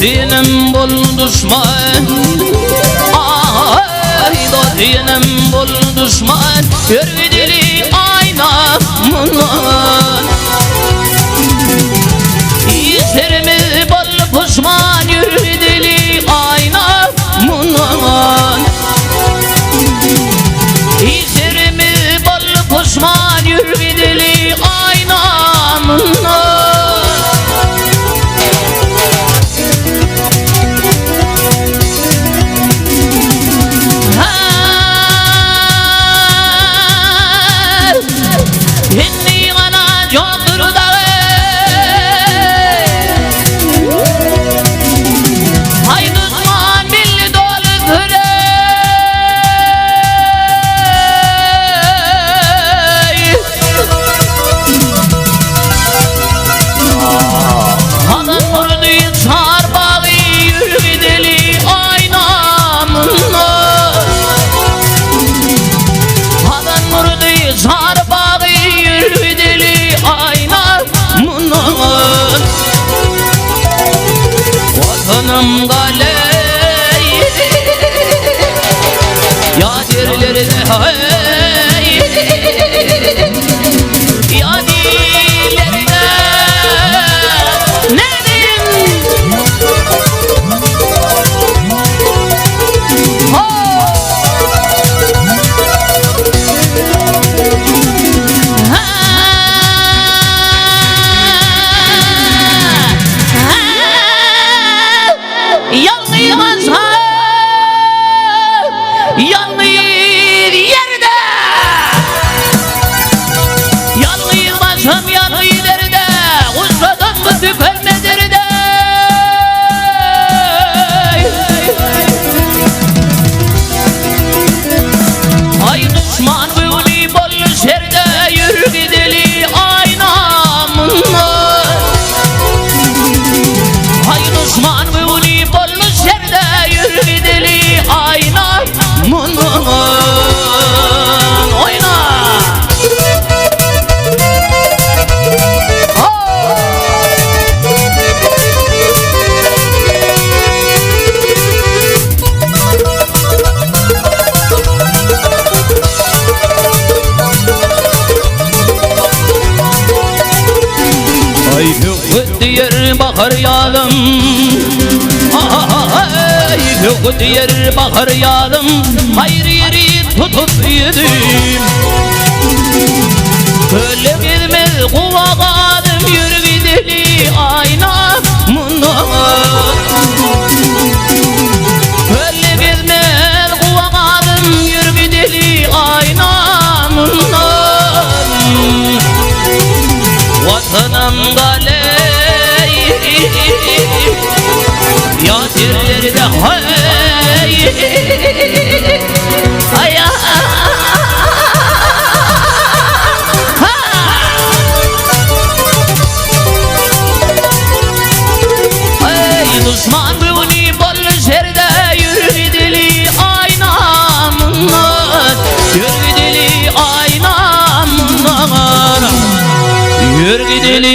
Dotinim bol düşman, ay dotinim bol düşman, yürüdeli aynamından. İşlerimiz bol pişman, yürüdeli aynamından. İşlerimiz bol pişman, yürüdeli aynamından. Vatanım galey, ya yerlerine hay, ya dillerine nedim. Yanlıyır yerde, yanlıyır başım yanlıyır derde, uzsadan mı tükenme derde. Ay düşman böyle bol şerde, yürü gideli aynamına. Ay düşman böyle bol şerde, yürü gideli aynamına. Oyna. Ay diyer bakar yağdım, ay diyer bakar yağdım, hayır yeri tutup yedim. Öyle gitmez kulak adım, yürü gideli aynamından. Öyle gitmez kulak adım, yürü gideli aynamından. Vatanım galey, ya yerlerde hay, ay düşman böyle bol şerde, yürü gideli aynamından. Yürü gideli aynamından, yürü gideli